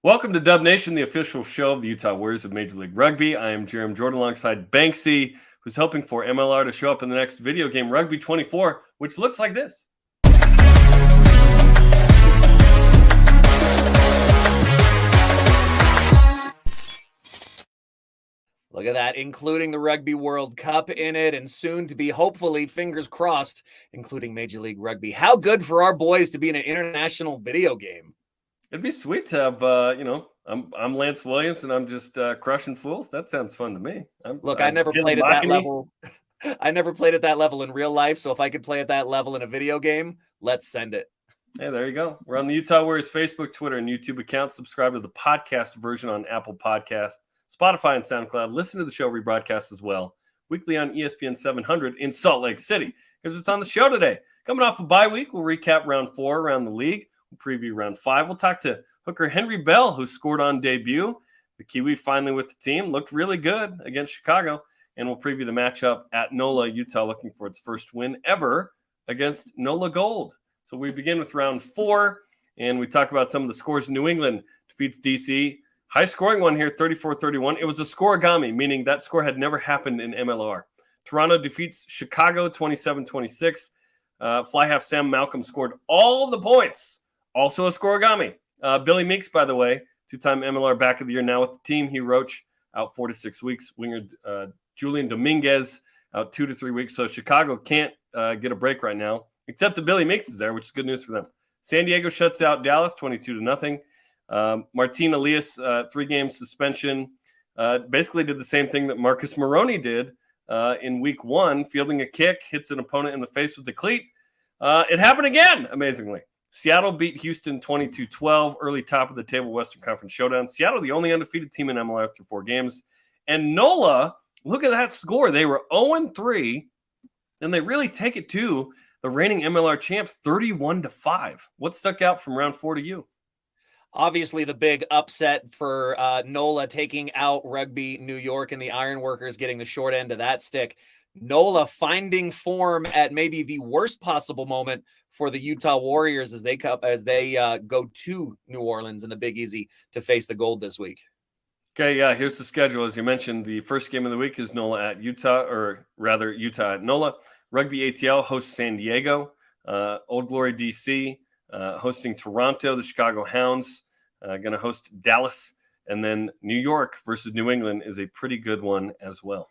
Welcome to Dub Nation, the official show of the Utah Warriors of Major League Rugby. I am Jarom Jordan alongside Banksy, who's hoping for MLR to show up in the next video game, Rugby 24, which looks like this. Look at that, including the Rugby World Cup in it, and soon to be, hopefully, fingers crossed, including Major League Rugby. How good for our boys to be in an international video game. It'd be sweet to have, I'm Lance Williams, and I'm just crushing fools. That sounds fun to me. I never played at that level. I never played at that level in real life, so if I could play at that level in a video game, let's send it. Hey, there you go. We're on the Utah Warriors Facebook, Twitter, and YouTube accounts. Subscribe to the podcast version on Apple Podcasts, Spotify, and SoundCloud. Listen to the show rebroadcast as well, weekly on ESPN 700 in Salt Lake City, because it's on the show today. Coming off a bye week, we'll recap round 4 around the league. We'll preview round 5. We'll talk to hooker Henry Bell, who scored on debut. The Kiwi finally with the team. Looked really good against Chicago. And we'll preview the matchup at NOLA, Utah, looking for its first win ever against NOLA Gold. So we begin with round 4, and we talk about some of the scores. New England defeats DC. High-scoring one here, 34-31. It was a scoregami, meaning that score had never happened in MLR. Toronto defeats Chicago 27-26. Fly half Sam Malcolm scored all the points. Also a scoregami. Billy Meeks, by the way, 2-time MLR back of the year now with the team. He Roach out 4 to 6 weeks. Winger Julian Dominguez out 2 to 3 weeks. So Chicago can't get a break right now, except that Billy Meeks is there, which is good news for them. San Diego shuts out Dallas 22-0. Martin Elias, 3-game suspension. Basically did the same thing that Marcus Moroney did in week 1, fielding a kick, hits an opponent in the face with the cleat. It happened again, amazingly. Seattle beat Houston 22-12, early top of the table Western Conference showdown. Seattle, the only undefeated team in MLR through 4 games. And NOLA, look at that score. They were 0-3, and they really take it to the reigning MLR champs 31-5. What stuck out from round 4 to you? Obviously, the big upset for NOLA taking out Rugby New York and the Ironworkers getting the short end of that stick. NOLA finding form at maybe the worst possible moment for the Utah Warriors as they go to New Orleans in the Big Easy to face the Gold this week. Okay, yeah, here's the schedule. As you mentioned, the first game of the week is NOLA at Utah, or rather Utah at NOLA. Rugby ATL hosts San Diego. Old Glory DC hosting Toronto. The Chicago Hounds going to host Dallas. And then New York versus New England is a pretty good one as well.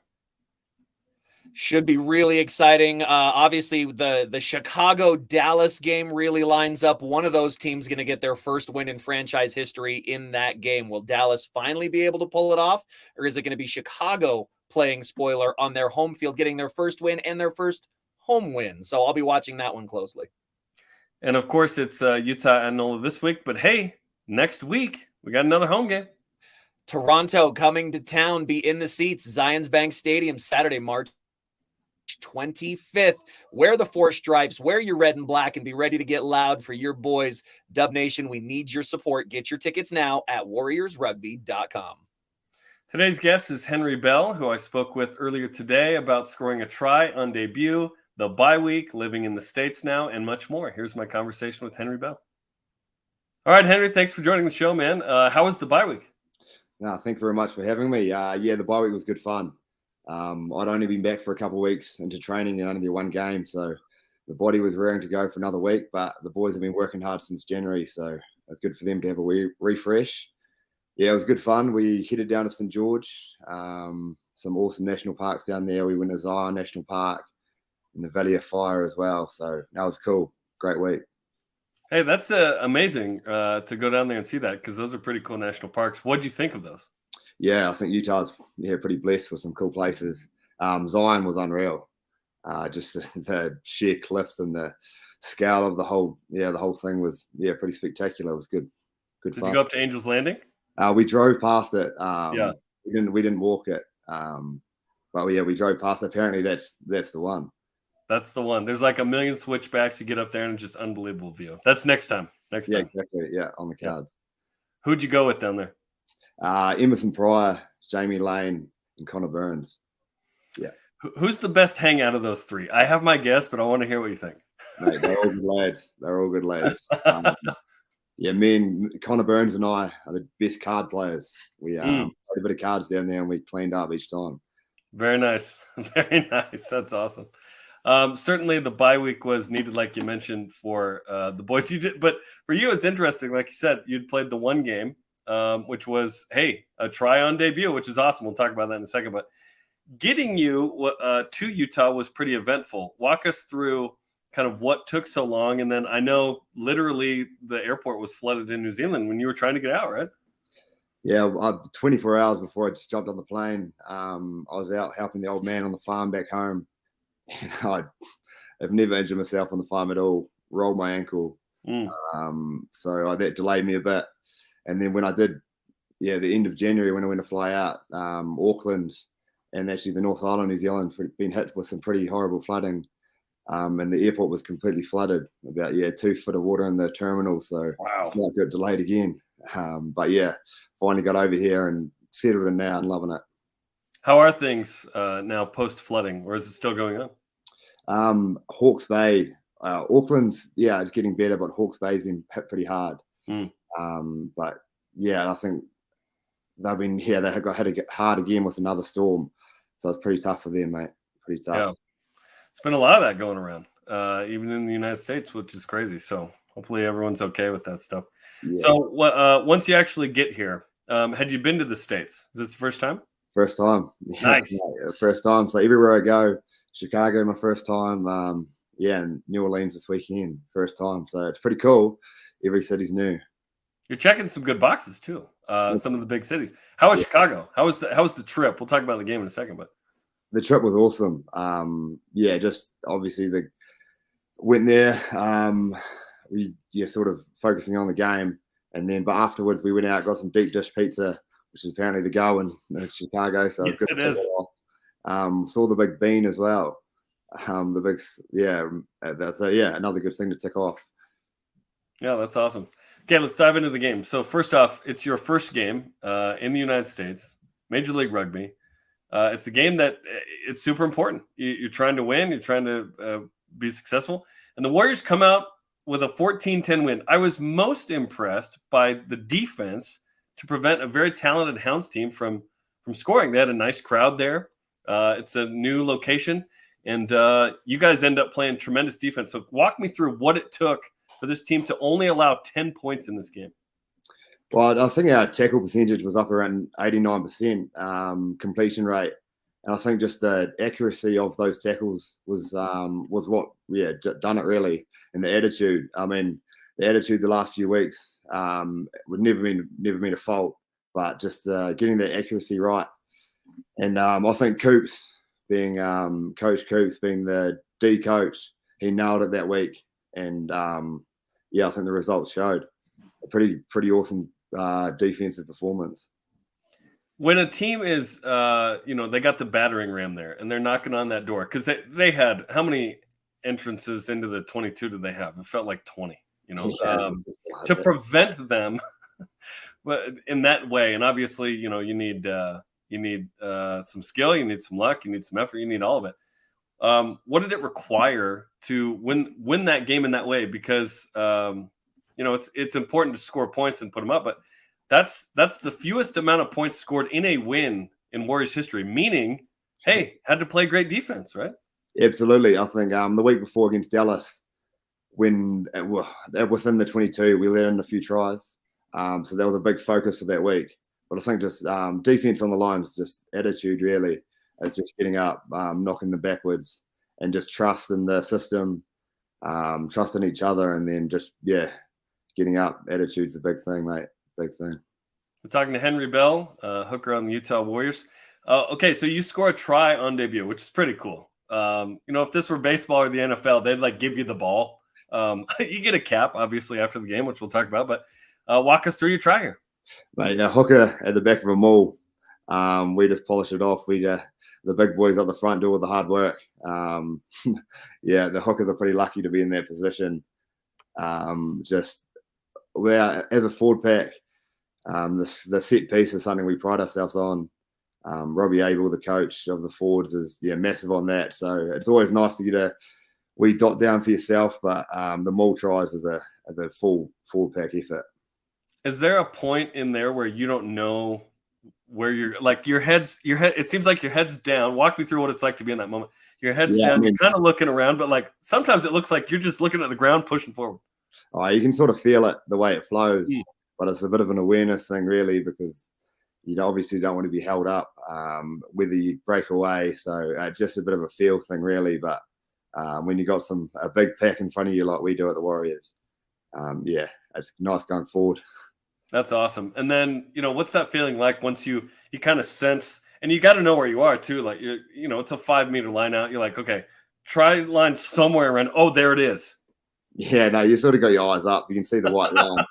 Should be really exciting. Obviously, the Chicago-Dallas game really lines up. One of those teams going to get their first win in franchise history in that game. Will Dallas finally be able to pull it off? Or is it going to be Chicago playing spoiler on their home field, getting their first win and their first home win? So I'll be watching that one closely. And, of course, it's Utah and NOLA this week. But, hey, next week, we got another home game. Toronto coming to town, be in the seats. Zions Bank Stadium, Saturday, March 25th. Wear the 4 stripes, wear your red and black, and be ready to get loud for your boys. Dub Nation, we need your support. Get your tickets now at warriorsrugby.com. Today's guest is Henry Bell, who I spoke with earlier today about scoring a try on debut, the bye week, living in the States now, and much more. Here's my conversation with Henry Bell. All right, Henry, thanks for joining the show, man. How was the bye week? No, thank you very much for having me. The bye week was good fun. I'd only been back for a couple of weeks into training and only did 1 game, so the body was raring to go for another week, but the boys have been working hard since January, so it's good for them to have a refresh. Yeah, it was good fun. We headed down to St. George, some awesome national parks down there. We went to Zion National Park and the Valley of Fire as well, so that was cool. Great week. Hey, that's amazing to go down there and see that, because those are pretty cool national parks. What did you think of those? Yeah, I think Utah's pretty blessed with some cool places. Zion was unreal. Just the sheer cliffs and the scale of the whole thing was pretty spectacular. It was good. Good Did fun. you go up to Angels Landing? We drove past it. Yeah. We didn't walk it. But we drove past it. Apparently that's the one. That's the one. There's like a million switchbacks. You get up there and it's just unbelievable view. That's next time. Yeah, exactly. Yeah, on the cards. Who'd you go with down there? Emerson Pryor, Jamie Lane, and Connor Burns. Yeah. Who's the best hangout of those 3? I have my guess, but I want to hear what you think. Mate, they're all good lads. Yeah, me and Connor Burns and I are the best card players. We played a bit of cards down there and we cleaned up each time. Very nice. Very nice. That's awesome. Certainly the bye week was needed, like you mentioned, for the boys. You did, but for you, it's interesting. Like you said, you'd played the one game, which was, hey, a try-on debut, which is awesome. We'll talk about that in a second. But getting you to Utah was pretty eventful. Walk us through kind of what took so long. And then I know literally the airport was flooded in New Zealand when you were trying to get out, right? Yeah, 24 hours before I just jumped on the plane, I was out helping the old man on the farm back home. And I've never injured myself on the farm at all, rolled my ankle. So that delayed me a bit. And then when I did, the end of January when I went to fly out, Auckland and actually the North Island, New Zealand, been hit with some pretty horrible flooding. And the airport was completely flooded, about 2 foot of water in the terminal. So wow, I got delayed again. But finally got over here and settled in now and loving it. How are things now post flooding, or is it still going on? Hawke's Bay, Auckland's it's getting better, but Hawke's Bay's been hit pretty hard. But I think they've been they got hit hard again with another storm, so it's pretty tough for them, mate. Pretty tough. Yeah. It's been a lot of that going around, even in the United States, which is crazy. So hopefully everyone's okay with that stuff. Yeah. So once you actually get here, had you been to the States? Is this the first time? First time. Nice. First time. So everywhere I go, Chicago, my first time. And New Orleans this weekend, first time. So it's pretty cool. Every city's new. You're checking some good boxes too. Some of the big cities. How was Chicago? How was the trip? We'll talk about the game in a second, but the trip was awesome. Just obviously went there. We sort of focusing on the game, but afterwards we went out, got some deep dish pizza, which is apparently the go in Chicago. So yes, it is. Saw the Big Bean as well. Another good thing to tick off. Yeah, that's awesome. Okay, let's dive into the game. So first off, it's your first game in the United States, Major League Rugby. It's a game that it's super important. You're trying to win. You're trying to be successful. And the Warriors come out with a 14-10 win. I was most impressed by the defense to prevent a very talented Hounds team from scoring. They had a nice crowd there. It's a new location. And you guys end up playing tremendous defense. So walk me through what it took for this team to only allow 10 points in this game. Well, I think our tackle percentage was up around 89% completion rate. And I think just the accuracy of those tackles was what, done it really. And the attitude, the attitude the last few weeks would never been a fault, but just getting the accuracy right. And I think Coops, being Coach Coops, being the D coach, he nailed it that week. And I think the results showed a pretty awesome defensive performance. When a team is, they got the battering ram there and they're knocking on that door because they had how many entrances into the 22 did they have? It felt like 20, to prevent them in that way. And obviously, you need some skill, you need some luck, you need some effort, you need all of it. What did it require to win that game in that way? Because it's important to score points and put them up, but that's the fewest amount of points scored in a win in Warriors history. Meaning, hey, had to play great defense, right? Absolutely. I think the week before against Dallas, when within the 22, we let in a few tries. So that was a big focus for that week. But I think just defense on the line is just attitude, really. It's just getting up, knocking them backwards, and just trust in the system, trust in each other, and then just, getting up. Attitude's a big thing, mate. Big thing. We're talking to Henry Bell, hooker on the Utah Warriors. Okay, so you score a try on debut, which is pretty cool. If this were baseball or the NFL, they'd give you the ball. You get a cap, obviously, after the game, which we'll talk about. But walk us through your try here. Mate, a hooker at the back of a mall. We just polish it off. The big boys up the front do all the hard work. The hookers are pretty lucky to be in that position. As a forward pack, the set piece is something we pride ourselves on. Robbie Abel, the coach of the forwards, is massive on that. So it's always nice to get a wee dot down for yourself. But the maul tries is a the full pack effort. Is there a point in there where you don't know where you're like your head? It seems like your head's down. Walk me through what it's like to be in that moment. Your head's down. You're kind of looking around, but like sometimes it looks like you're just looking at the ground, pushing forward. Oh, you can sort of feel it the way it flows, but it's a bit of an awareness thing, really, because you obviously don't want to be held up, whether you break away. So it's just a bit of a feel thing, really. But when you got a big pack in front of you like we do at the Warriors, it's nice going forward. That's awesome. And then, what's that feeling like once you kind of sense, and you got to know where you are too. Like, it's a 5 meter line out. You're like, okay, try line somewhere around. Oh, there it is. Yeah, no, you sort of got your eyes up. You can see the white line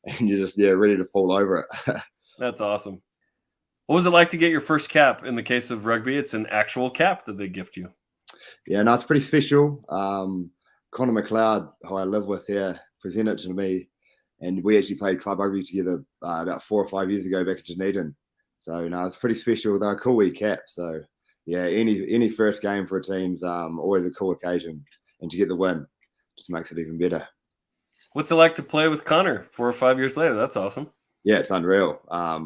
and you're just, ready to fall over it. That's awesome. What was it like to get your first cap? In the case of rugby, it's an actual cap that they gift you. Yeah, no, it's pretty special. Connor McLeod, who I live with here, presented it to me. And we actually played club rugby together about 4 or 5 years ago back in Dunedin. So, no, it's pretty special. They're a cool wee cap. So, yeah, any first game for a team's always a cool occasion. And to get the win just makes it even better. What's it like to play with Connor 4 or 5 years later? That's awesome. Yeah, it's unreal.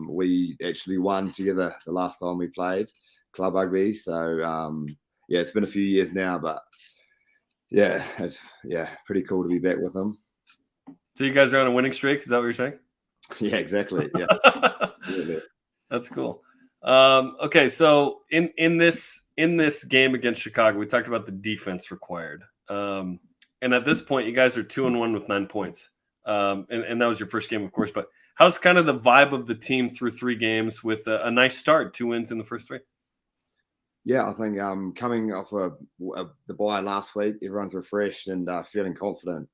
We actually won together the last time we played club rugby. So, it's been a few years now. But, yeah, it's pretty cool to be back with him. So you guys are on a winning streak? Is that what you're saying? Yeah, exactly. Yeah. That's cool. Okay, so in this game against Chicago, we talked about the defense required. And at this point, you guys are 2-1 with 9 points. And that was your first game, of course. But how's kind of the vibe of the team through 3 games with a nice start, 2 wins in the first 3? Yeah, I think coming off the bye last week, everyone's refreshed and feeling confident.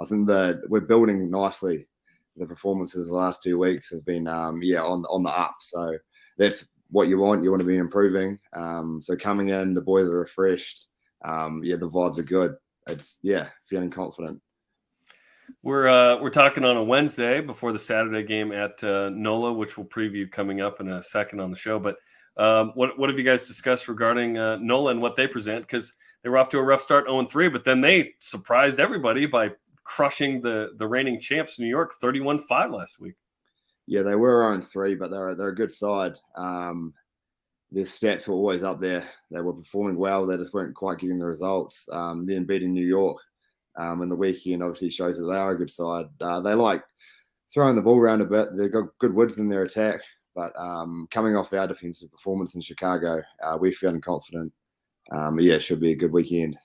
I think that we're building nicely. The performances the last 2 weeks have been, on the up. So that's what you want. You want to be improving. So coming in, the boys are refreshed. The vibes are good. It's feeling confident. We're talking on a Wednesday before the Saturday game at NOLA, which we'll preview coming up in a second on the show. But what have you guys discussed regarding NOLA and what they present? Because they were off to a rough start, 0-3, but then they surprised everybody by crushing the reigning champs New York 31-5 last week. Yeah, they were 0-3, but they're a good side. Their stats were always up there. They were performing well. They just weren't quite getting the results. Then beating New York in the weekend obviously shows that they are a good side. They like throwing the ball around a bit. They've got good width in their attack. But coming off our defensive performance in Chicago, we're feeling confident. It should be a good weekend.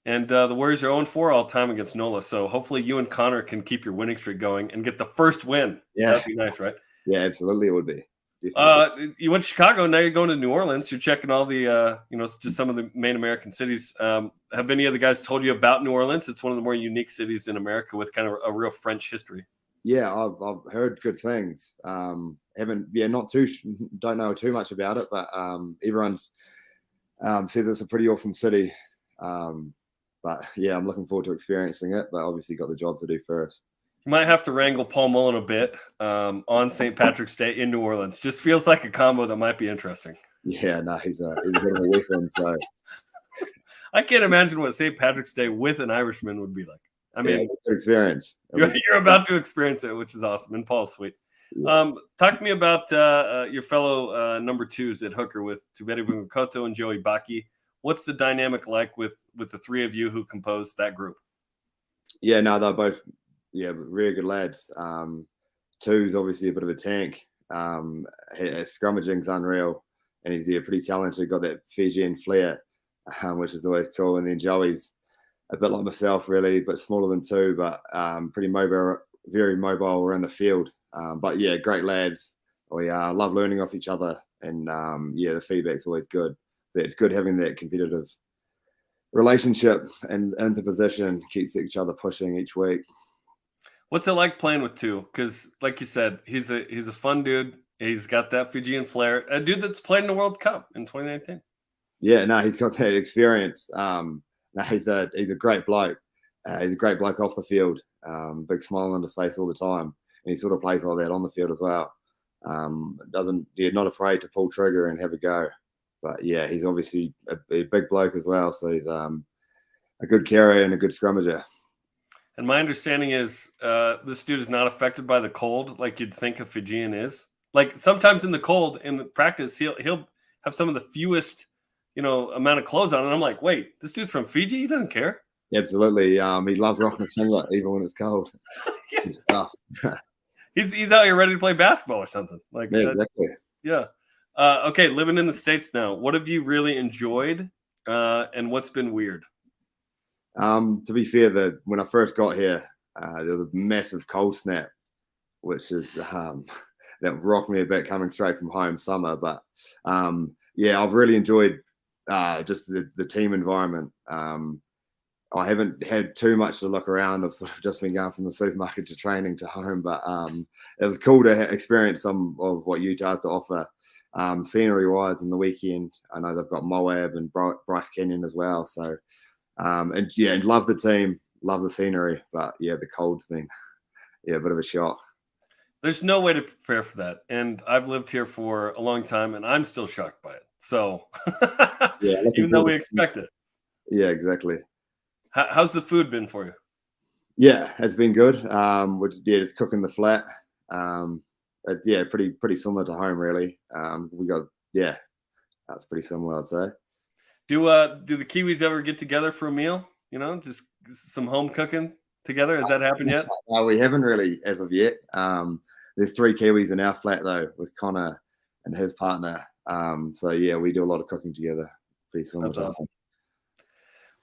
And the Warriors are 0-4 all time against NOLA. So hopefully you and Connor can keep your winning streak going and get the first win. Yeah. That'd be nice, right? Yeah, absolutely. It would be. You went to Chicago. Now you're going to New Orleans. You're checking all the, just some of the main American cities. Have any of the guys told you about New Orleans? It's one of the more unique cities in America with kind of a real French history. Yeah, I've heard good things. Don't know too much about it, but everyone's says it's a pretty awesome city. But yeah, I'm looking forward to experiencing it, but obviously got the job to do first. You might have to wrangle Paul Mullen a bit on St. Patrick's Day in New Orleans. Just feels like a combo that might be interesting. Yeah, no, he's a bit of a weapon. So I can't imagine what St. Patrick's Day with an Irishman would be like. I mean, good experience. You're about to experience it, which is awesome. And Paul's sweet. Yeah. Talk to me about your fellow number 2s at hooker with Tuveri Vungokoto and Joey Baki. What's the dynamic like with the 3 of you who compose that group? Yeah, no, they're both really good lads. 2's obviously a bit of a tank. His scrummaging's unreal, and he's pretty talented. Got that Fijian flair, which is always cool. And then Joey's a bit like myself, really, but smaller than 2, but pretty mobile, very mobile around the field. But yeah, great lads. We love learning off each other, and the feedback's always good. So it's good having that competitive relationship and into position, keeps each other pushing each week. What's it like playing with 2? Because, like you said, he's a fun dude. He's got that Fijian flair. A dude that's played in the World Cup in 2019. Yeah, no, he's got that experience. He's a great bloke. He's a great bloke off the field. Big smile on his face all the time, and he sort of plays all that on the field as well. Not afraid to pull trigger and have a go. But yeah, he's obviously a big bloke as well. So he's a good carrier and a good scrummager. And my understanding is this dude is not affected by the cold like you'd think a Fijian is. Like sometimes in the cold in the practice, he'll have some of the fewest, amount of clothes on, and I'm like, wait, this dude's from Fiji? He doesn't care. Absolutely. He loves rocking a singlet even when it's cold. Yeah. Good stuff. He's out here ready to play basketball or something. Like Yeah, exactly. yeah. Okay, living in the States now. What have you really enjoyed, and what's been weird? To be fair, when I first got here, there was a massive cold snap, which is that rocked me a bit coming straight from home summer. But yeah, I've really enjoyed just the team environment. I haven't had too much to look around. I've sort of just been going from the supermarket to training to home, but it was cool to experience some of what Utah has to offer scenery-wise in the weekend. I know they've got Moab and Bryce Canyon as well. So, and love the team, love the scenery, but yeah, the cold's been a bit of a shock. There's no way to prepare for that. And I've lived here for a long time, and I'm still shocked by it. So, yeah, even though we expect it. Yeah, exactly. How's the food been for you? Yeah, it's been good. It's cooking the flat. Pretty similar to home, really. That's pretty similar, I'd say. Do the Kiwis ever get together for a meal? Just some home cooking together. Has that happened yet? We haven't really as of yet. There's 3 Kiwis in our flat though, with Connor and his partner. So yeah, we do a lot of cooking together. Pretty similar. That's awesome.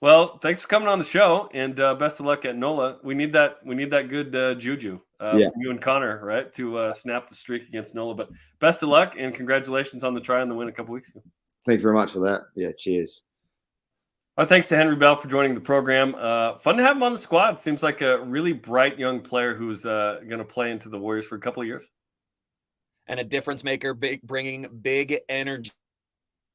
Well, thanks for coming on the show, and best of luck at NOLA. We need that good juju from you and Connor, right, to snap the streak against NOLA. But best of luck, and congratulations on the try and the win a couple weeks ago. Thanks very much for that. Yeah, cheers. Our thanks to Henry Bell for joining the program. Fun to have him on the squad. Seems like a really bright young player who's going to play into the Warriors for a couple of years. And a difference maker, bringing big energy.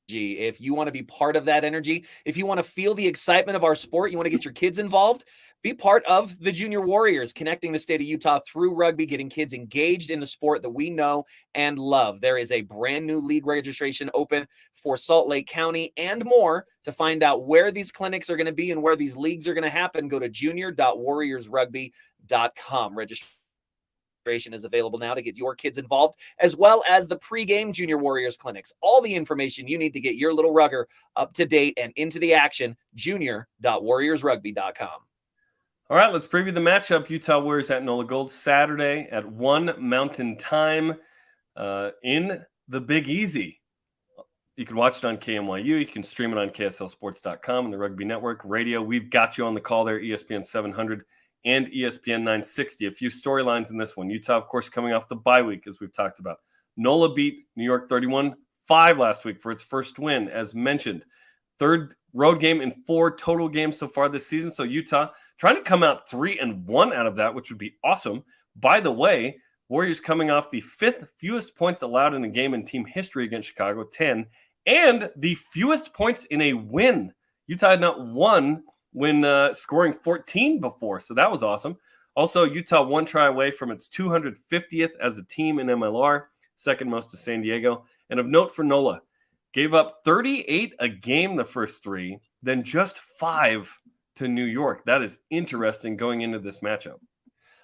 If you want to be part of that energy, if you want to feel the excitement of our sport, you want to get your kids involved, be part of the Junior Warriors, connecting the state of Utah through rugby, getting kids engaged in the sport that we know and love. There is a brand new league registration open for Salt Lake County and more. To find out where these clinics are going to be and where these leagues are going to happen, go to junior.warriorsrugby.com. Registration is available now to get your kids involved, as well as the pregame Junior Warriors clinics. All the information you need to get your little rugger up to date and into the action, junior.warriorsrugby.com. All right, let's preview the matchup. Utah Warriors at NOLA Gold Saturday at 1 Mountain Time in the Big Easy. You can watch it on KMYU. You can stream it on KSLSports.com and the Rugby Network Radio. We've got you on the call there, ESPN 700 and ESPN 960. A few storylines in this one. Utah, of course, coming off the bye week, as we've talked about. NOLA beat New York 31-5 last week for its first win, as mentioned. Third road game in 4 total games so far this season. So Utah trying to come out 3-1 out of that, which would be awesome. By the way, Warriors coming off the 5th fewest points allowed in a game in team history against Chicago, 10, and the fewest points in a win. Utah had not won when scoring 14 before, so that was awesome. Also, Utah 1 try away from its 250th as a team in MLR, second most to San Diego. And of note for NOLA, gave up 38 a game the first 3, then just 5 to New York. That is interesting going into this matchup.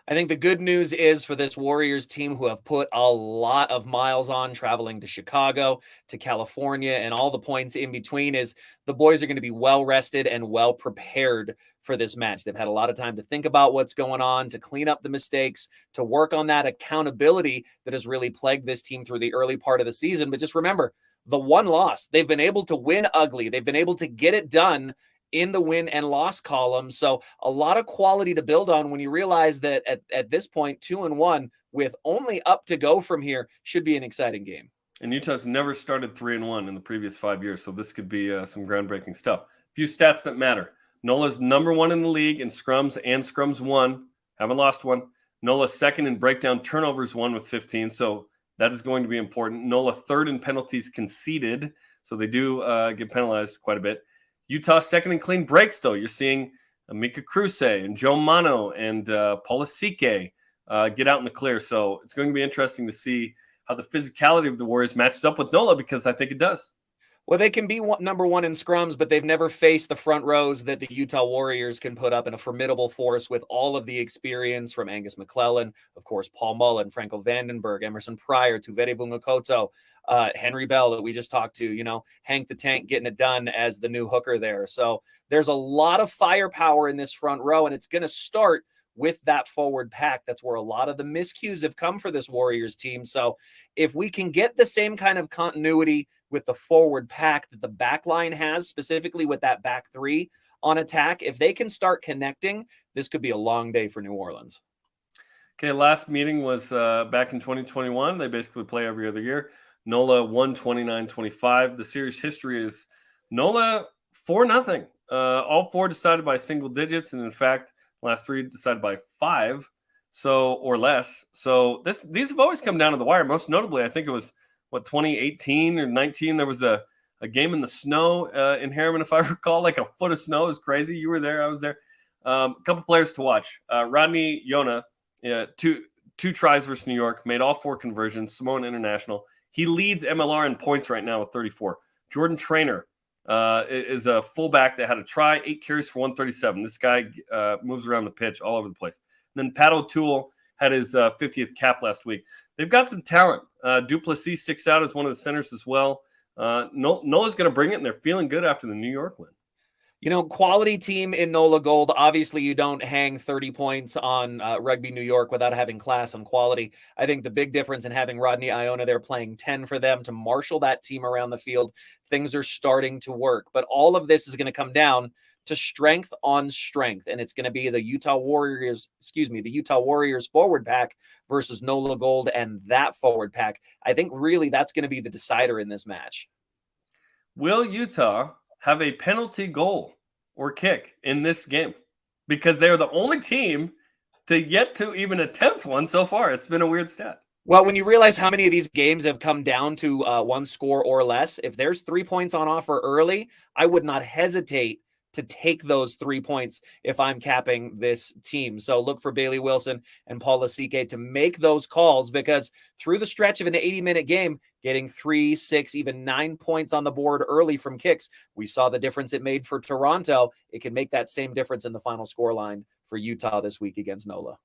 I think the good news is for this Warriors team, who have put a lot of miles on traveling to Chicago, to California, and all the points in between, is the boys are going to be well rested and well prepared for this match. They've had a lot of time to think about what's going on, to clean up the mistakes, to work on that accountability that has really plagued this team through the early part of the season. But just remember, the one loss, they've been able to win ugly. They've been able to get it done in the win and loss column. So a lot of quality to build on when you realize that at this point, 2-1 with only up to go from here should be an exciting game. And Utah's never started 3-1 in the previous 5 years. So this could be some groundbreaking stuff. A few stats that matter. NOLA's number 1 in the league in scrums and scrums won. Haven't lost one. NOLA's second in breakdown turnovers won with 15. So that is going to be important. NOLA third in penalties conceded. So they do get penalized quite a bit. Utah second in clean breaks, though. You're seeing Mika Kruse and Joe Mano and Polisike get out in the clear. So it's going to be interesting to see how the physicality of the Warriors matches up with NOLA, because I think it does. Well, they can be number one in scrums, but they've never faced the front rows that the Utah Warriors can put up in a formidable force with all of the experience from Angus McClellan, of course, Paul Mullen, Franco Vandenberg, Emerson Pryor, Tuveri Vungakoto, Henry Bell that we just talked to, Hank the Tank getting it done as the new hooker there. So there's a lot of firepower in this front row, and it's going to start with that forward pack. That's where a lot of the miscues have come for this Warriors team. So if we can get the same kind of continuity with the forward pack that the back line has, specifically with that back three on attack, if they can start connecting, this could be a long day for New Orleans. Okay, last meeting was back in 2021. They basically play every other year. NOLA won 29-25. The series history is NOLA 4-0. All four decided by single digits, and in fact, last three decided by 5, or less. So these have always come down to the wire. Most notably, I think it was 2018 or 19. There was a game in the snow in Harriman, if I recall, like a foot of snow. It was crazy. You were there. I was there. A couple players to watch. Rodney Yona, two tries versus New York, made all 4 conversions. Samoan International. He leads MLR in points right now with 34. Jordan Traynor is a fullback that had a try, 8 carries for 137. This guy moves around the pitch all over the place. And then Pat O'Toole had his 50th cap last week. They've got some talent. Duplessis sticks out as one of the centers as well. NOLA's going to bring it, and they're feeling good after the New York win. Quality team in NOLA Gold. Obviously, you don't hang 30 points on Rugby New York without having class and quality. I think the big difference in having Rodney Iona there playing 10 for them to marshal that team around the field, things are starting to work. But all of this is going to come down to strength on strength, and it's going to be the Utah Warriors forward pack versus NOLA Gold and that forward pack. I think really that's going to be the decider in this match. Will Utah have a penalty goal or kick in this game? Because they're the only team to yet to even attempt one so far. It's been a weird stat. Well, when you realize how many of these games have come down to 1 score or less, if there's 3 points on offer early, I would not hesitate to take those 3 points if I'm capping this team. So look for Bailey Wilson and Paul Lasike to make those calls, because through the stretch of an 80-minute game, getting 3, 6, even 9 points on the board early from kicks, we saw the difference it made for Toronto. It can make that same difference in the final scoreline for Utah this week against NOLA.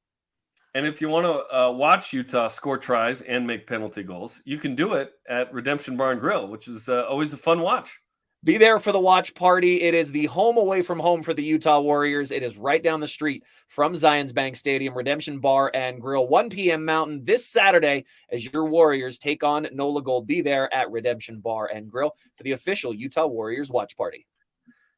And if you want to watch Utah score tries and make penalty goals, you can do it at Redemption Bar and Grill, which is always a fun watch. Be there for the watch party. It is the home away from home for the Utah Warriors. It is right down the street from Zions Bank Stadium, Redemption Bar and Grill, 1 p.m. Mountain this Saturday as your Warriors take on NOLA Gold. Be there at Redemption Bar and Grill for the official Utah Warriors watch party.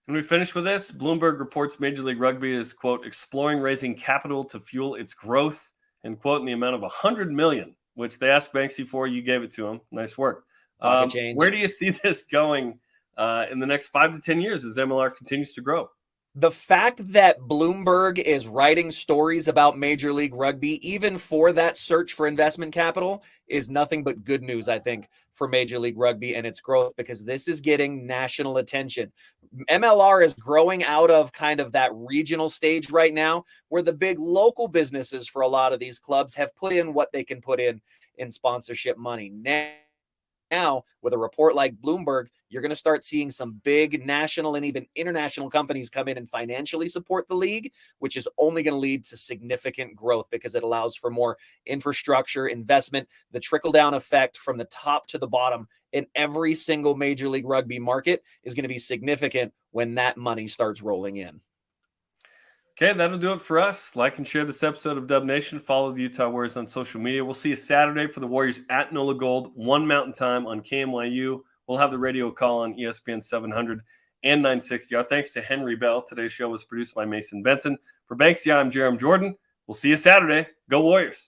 And we finish with this. Bloomberg reports Major League Rugby is, quote, exploring raising capital to fuel its growth, and, quote, in the amount of $100 million, which they asked Banksy for. You gave it to him. Nice work. Where do you see this going in the next 5 to 10 years as MLR continues to grow? The fact that Bloomberg is writing stories about Major League Rugby, even for that search for investment capital, is nothing but good news, I think, for Major League Rugby and its growth, because this is getting national attention. MLR is growing out of kind of that regional stage right now, where the big local businesses for a lot of these clubs have put in what they can put in sponsorship money. Now, with a report like Bloomberg, you're going to start seeing some big national and even international companies come in and financially support the league, which is only going to lead to significant growth because it allows for more infrastructure investment. The trickle-down effect from the top to the bottom in every single Major League Rugby market is going to be significant when that money starts rolling in. Okay, that'll do it for us. Like and share this episode of Dub Nation. Follow the Utah Warriors on social media. We'll see you Saturday for the Warriors at NOLA Gold, 1 Mountain Time on KMYU. We'll have the radio call on ESPN 700 and 960. Our thanks to Henry Bell. Today's show was produced by Mason Benson. For Banksy, I'm Jarom Jordan. We'll see you Saturday. Go Warriors.